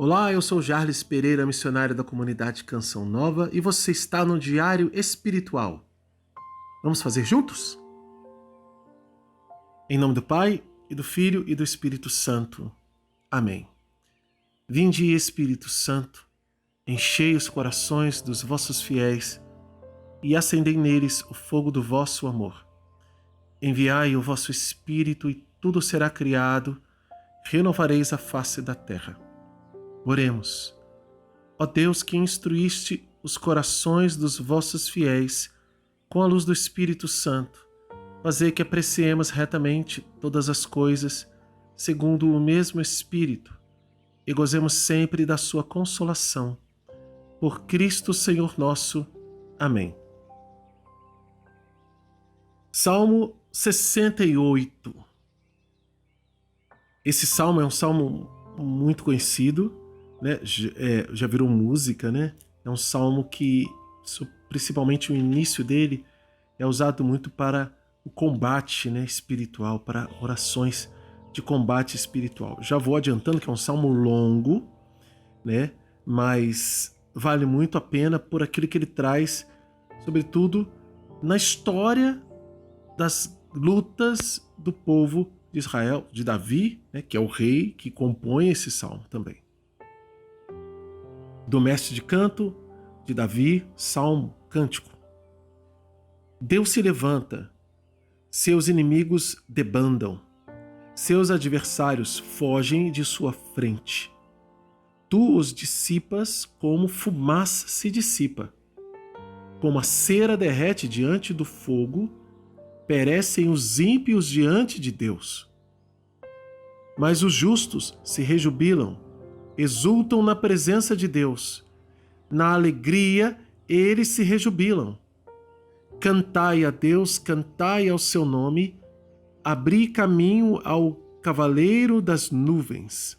Olá, eu sou Jarles Pereira, missionário da comunidade Canção Nova, e você está no Diário Espiritual. Vamos fazer juntos? Em nome do Pai, e do Filho e do Espírito Santo. Amém. Vinde, Espírito Santo, enchei os corações dos vossos fiéis e acendei neles o fogo do vosso amor. Enviai o vosso Espírito e tudo será criado, renovareis a face da terra. Oremos. Ó Deus, que instruíste os corações dos vossos fiéis com a luz do Espírito Santo, fazei que apreciemos retamente todas as coisas, segundo o mesmo Espírito, e gozemos sempre da sua consolação. Por Cristo Senhor nosso. Amém. Salmo 68. Esse salmo é um salmo muito conhecido, né? Já virou música, né? É um salmo que, principalmente o início dele, é usado muito para o combate, né, espiritual, para orações de combate espiritual. Já vou adiantando que é um salmo longo, né? Mas vale muito a pena por aquilo que ele traz, sobretudo na história das lutas do povo de Israel, de Davi, né, que é o rei que compõe esse salmo também. Do mestre de canto de Davi, salmo, cântico. Deus se levanta, seus inimigos debandam, seus adversários fogem de sua frente. Tu os dissipas como fumaça se dissipa. Como a cera derrete diante do fogo, perecem os ímpios diante de Deus. Mas os justos se rejubilam, exultam na presença de Deus. Na alegria, eles se rejubilam. Cantai a Deus, cantai ao seu nome, abri caminho ao cavaleiro das nuvens.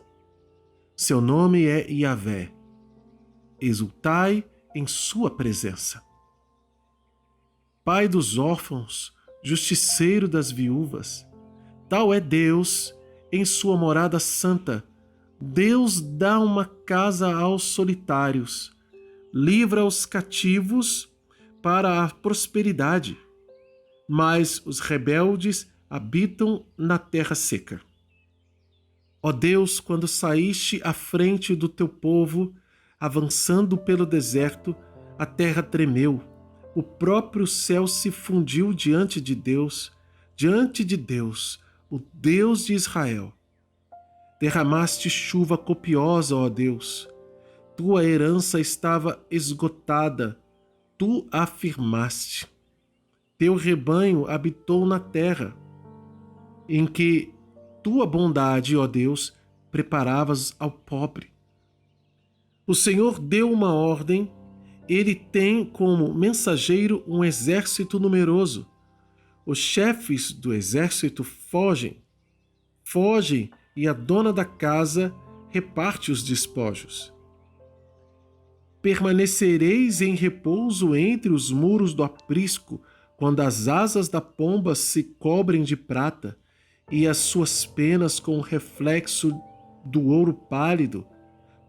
Seu nome é Yahvé. Exultai em sua presença. Pai dos órfãos, justiceiro das viúvas, tal é Deus em sua morada santa. Deus dá uma casa aos solitários, livra os cativos para a prosperidade, mas os rebeldes habitam na terra seca. Ó Deus, quando saíste à frente do teu povo, avançando pelo deserto, a terra tremeu, o próprio céu se fundiu diante de Deus, o Deus de Israel. Derramaste chuva copiosa, ó Deus. Tua herança estava esgotada, tu a firmaste. Teu rebanho habitou na terra, em que tua bondade, ó Deus, preparavas ao pobre. O Senhor deu uma ordem, ele tem como mensageiro um exército numeroso. Os chefes do exército fogem, e a dona da casa reparte os despojos. Permanecereis em repouso entre os muros do aprisco, quando as asas da pomba se cobrem de prata e as suas penas com o reflexo do ouro pálido,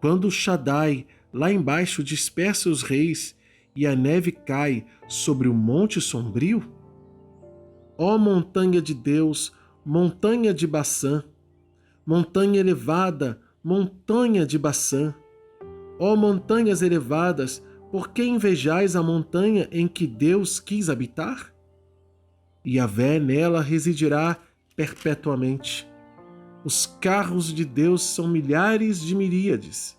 quando o Shaddai lá embaixo dispersa os reis e a neve cai sobre o monte sombrio? Ó montanha de Deus, montanha de Baçã, montanha elevada, montanha de Baçã, ó montanhas elevadas, por que invejais a montanha em que Deus quis habitar? Yahvé nela residirá perpetuamente. Os carros de Deus são milhares de miríades.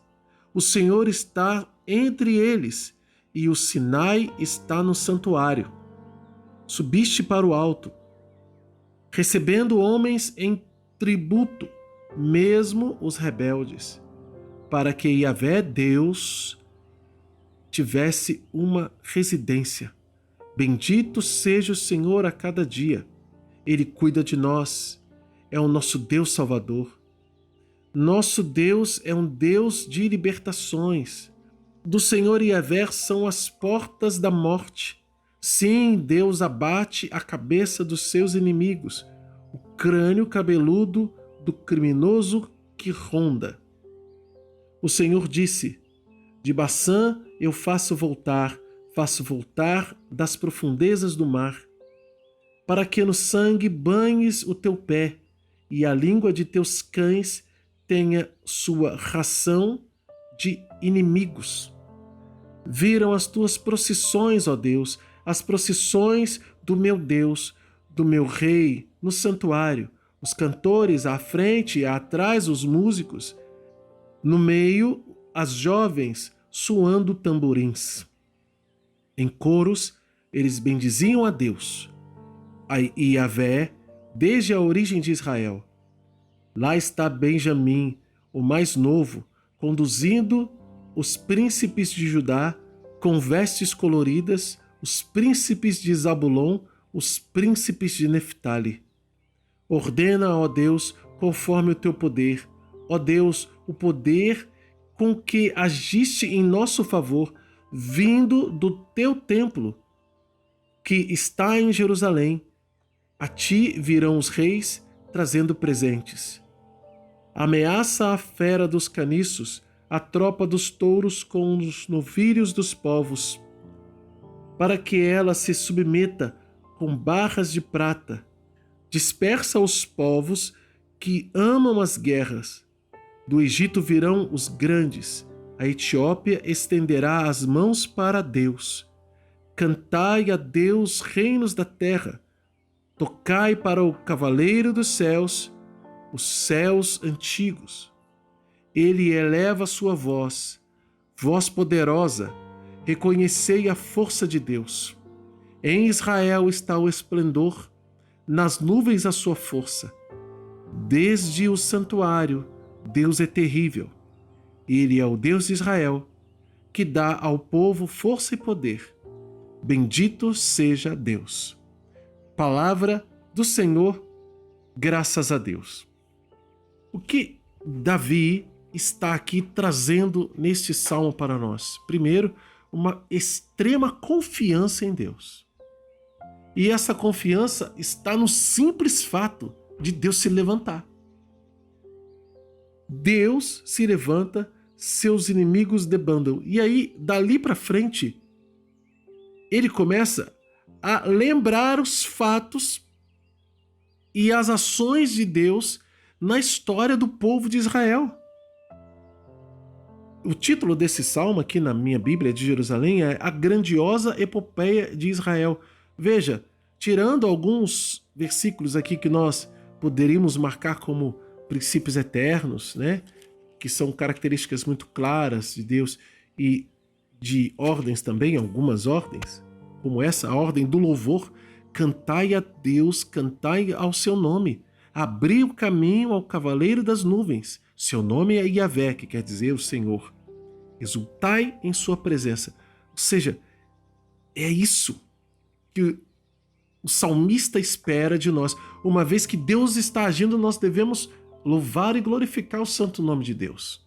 O Senhor está entre eles, e o Sinai está no santuário. Subiste para o alto, recebendo homens em tributo, mesmo os rebeldes, para que Yahvé Deus tivesse uma residência. Bendito seja o Senhor a cada dia. Ele cuida de nós, é o nosso Deus Salvador. Nosso Deus é um Deus de libertações. Do Senhor Yahvé são as portas da morte. Sim, Deus abate a cabeça dos seus inimigos, o crânio cabeludo do criminoso que ronda. O Senhor disse: de Baçã eu faço voltar das profundezas do mar, para que no sangue banhes o teu pé e a língua de teus cães tenha sua ração de inimigos. Viram as tuas procissões, ó Deus, as procissões do meu Deus, do meu Rei, no santuário, os cantores à frente e atrás os músicos, no meio as jovens suando tamborins. Em coros eles bendiziam a Deus, e Yahvé, desde a origem de Israel. Lá está Benjamim, o mais novo, conduzindo os príncipes de Judá com vestes coloridas, os príncipes de Zabulon, os príncipes de Neftali. Ordena, ó Deus, conforme o teu poder, ó Deus, o poder com que agiste em nosso favor, vindo do teu templo, que está em Jerusalém. A ti virão os reis, trazendo presentes. Ameaça a fera dos caniços, a tropa dos touros com os novilhos dos povos, para que ela se submeta com barras de prata. Dispersa os povos que amam as guerras. Do Egito virão os grandes. A Etiópia estenderá as mãos para Deus. Cantai a Deus, reinos da terra. Tocai para o cavaleiro dos céus, os céus antigos. Ele eleva sua voz, voz poderosa, reconhecei a força de Deus. Em Israel está o esplendor, nas nuvens a sua força. Desde o santuário, Deus é terrível. Ele é o Deus de Israel, que dá ao povo força e poder. Bendito seja Deus. Palavra do Senhor, graças a Deus. O que Davi está aqui trazendo neste salmo para nós? Primeiro, uma extrema confiança em Deus. E essa confiança está no simples fato de Deus se levantar. Deus se levanta, seus inimigos debandam. E aí, dali para frente, ele começa a lembrar os fatos e as ações de Deus na história do povo de Israel. O título desse salmo aqui na minha Bíblia de Jerusalém é A Grandiosa Epopeia de Israel. Veja, tirando alguns versículos aqui que nós poderíamos marcar como princípios eternos, né? Que são características muito claras de Deus e de ordens também, algumas ordens, como essa, a ordem do louvor. Cantai a Deus, cantai ao seu nome. Abri o caminho ao cavaleiro das nuvens. Seu nome é Yahvé, que quer dizer o Senhor. Exultai em sua presença. Ou seja, é isso que o salmista espera de nós. Uma vez que Deus está agindo, nós devemos louvar e glorificar o santo nome de Deus.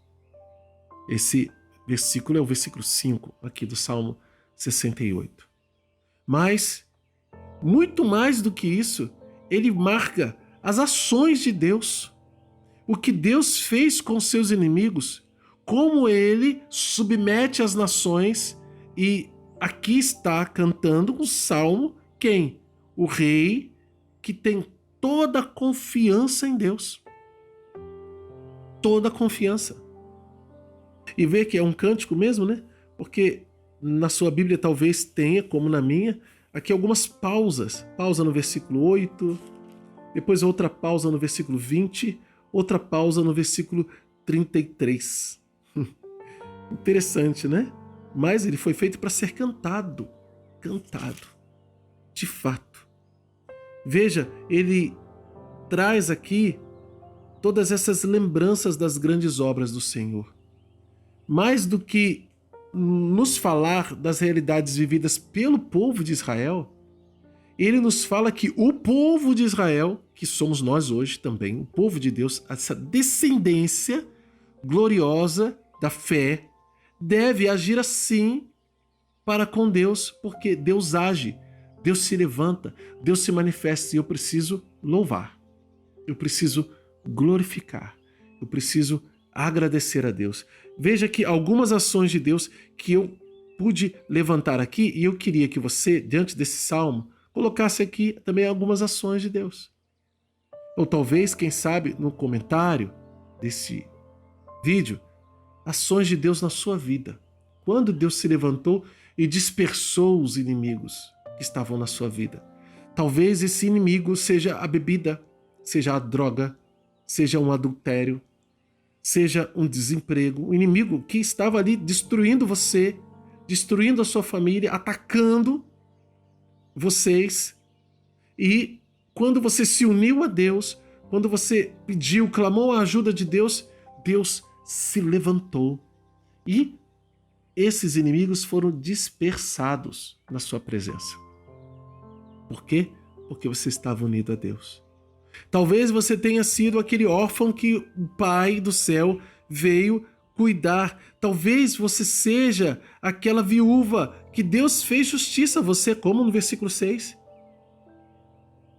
Esse versículo é o versículo 5 aqui do Salmo 68. Mas, muito mais do que isso, ele marca as ações de Deus. O que Deus fez com seus inimigos, como ele submete as nações, e aqui está cantando um salmo quem? O rei que tem toda a confiança em Deus. Toda a confiança. E vê que é um cântico mesmo, né? Porque na sua Bíblia talvez tenha, como na minha, aqui algumas pausas. Pausa no versículo 8, depois outra pausa no versículo 20, outra pausa no versículo 33. Interessante, né? Mas ele foi feito para ser cantado. Cantado. De fato. Veja, ele traz aqui todas essas lembranças das grandes obras do Senhor. Mais do que nos falar das realidades vividas pelo povo de Israel, ele nos fala que o povo de Israel, que somos nós hoje também, o povo de Deus, essa descendência gloriosa da fé, deve agir assim para com Deus, porque Deus age, Deus se levanta, Deus se manifesta, e eu preciso louvar, eu preciso glorificar, eu preciso agradecer a Deus. Veja que algumas ações de Deus que eu pude levantar aqui, e eu queria que você, diante desse salmo, colocasse aqui também algumas ações de Deus. Ou talvez, quem sabe, no comentário desse vídeo, ações de Deus na sua vida. Quando Deus se levantou e dispersou os inimigos que estavam na sua vida. Talvez esse inimigo seja a bebida, seja a droga, seja um adultério, seja um desemprego. Um inimigo que estava ali destruindo você, destruindo a sua família, atacando vocês. E quando você se uniu a Deus, quando você pediu, clamou a ajuda de Deus, Deus se levantou e esses inimigos foram dispersados na sua presença. Por quê? Porque você estava unido a Deus. Talvez você tenha sido aquele órfão que o Pai do céu veio cuidar. Talvez você seja aquela viúva que Deus fez justiça a você, como no versículo 6.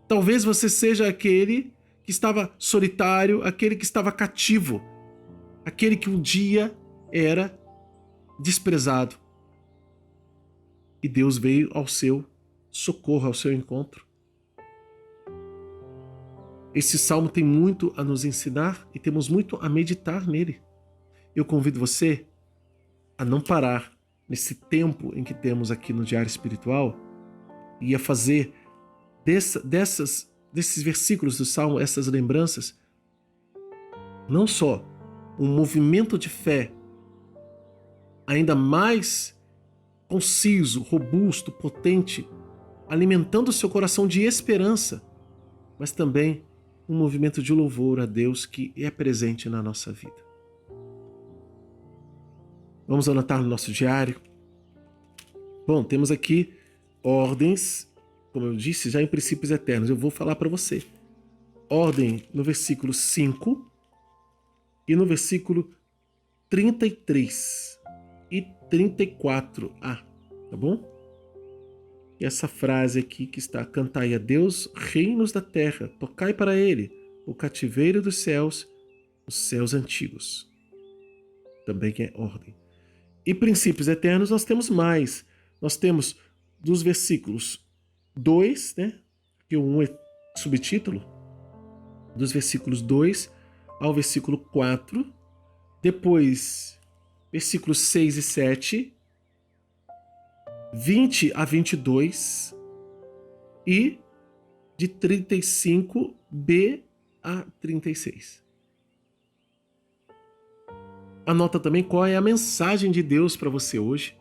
Talvez você seja aquele que estava solitário, aquele que estava cativo, aquele que um dia era desprezado. E Deus veio ao seu socorro, ao seu encontro. Esse salmo tem muito a nos ensinar e temos muito a meditar nele. Eu convido você a não parar nesse tempo em que temos aqui no Diário Espiritual e a fazer desses versículos do salmo, essas lembranças, não só um movimento de fé ainda mais conciso, robusto, potente, alimentando o seu coração de esperança, mas também um movimento de louvor a Deus que é presente na nossa vida. Vamos anotar no nosso diário. Bom, temos aqui ordens, como eu disse, já em princípios eternos. Eu vou falar para você. Ordem no versículo 5 e no versículo 33 e 34a, tá bom? E essa frase aqui que está: cantai a Deus, reinos da terra, tocai para ele, o cativeiro dos céus, os céus antigos. Também é ordem. E princípios eternos nós temos mais. Nós temos dos versículos 2, né? Que o 1 é subtítulo, dos versículos 2 ao versículo 4, depois versículos 6 e 7, 20 a 22 e de 35b a 36. Anota também qual é a mensagem de Deus para você hoje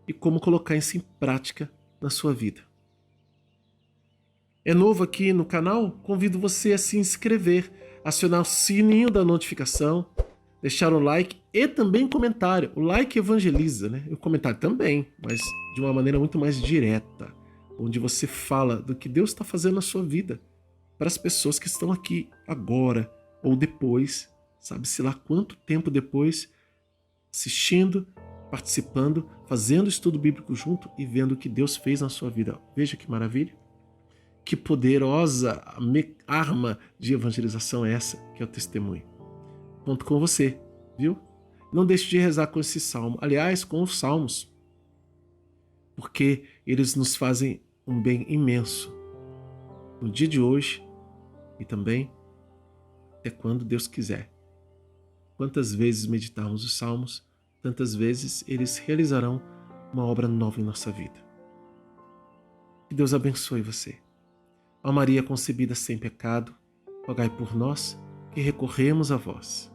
e como colocar isso em prática na sua vida. É novo aqui no canal? Convido você a se inscrever, acionar o sininho da notificação, deixar o like e também comentário. O like evangeliza, né? O comentário também, mas de uma maneira muito mais direta, onde você fala do que Deus está fazendo na sua vida para as pessoas que estão aqui agora ou depois, sabe-se lá quanto tempo depois, assistindo, participando, fazendo estudo bíblico junto e vendo o que Deus fez na sua vida. Veja que maravilha. Que poderosa arma de evangelização é essa, que é o testemunho. Conto com você, viu? Não deixe de rezar com esse salmo. Aliás, com os salmos, porque eles nos fazem um bem imenso no dia de hoje e também até quando Deus quiser. Quantas vezes meditarmos os salmos, tantas vezes eles realizarão uma obra nova em nossa vida. Que Deus abençoe você. Ó Maria concebida sem pecado, rogai por nós que recorremos a vós.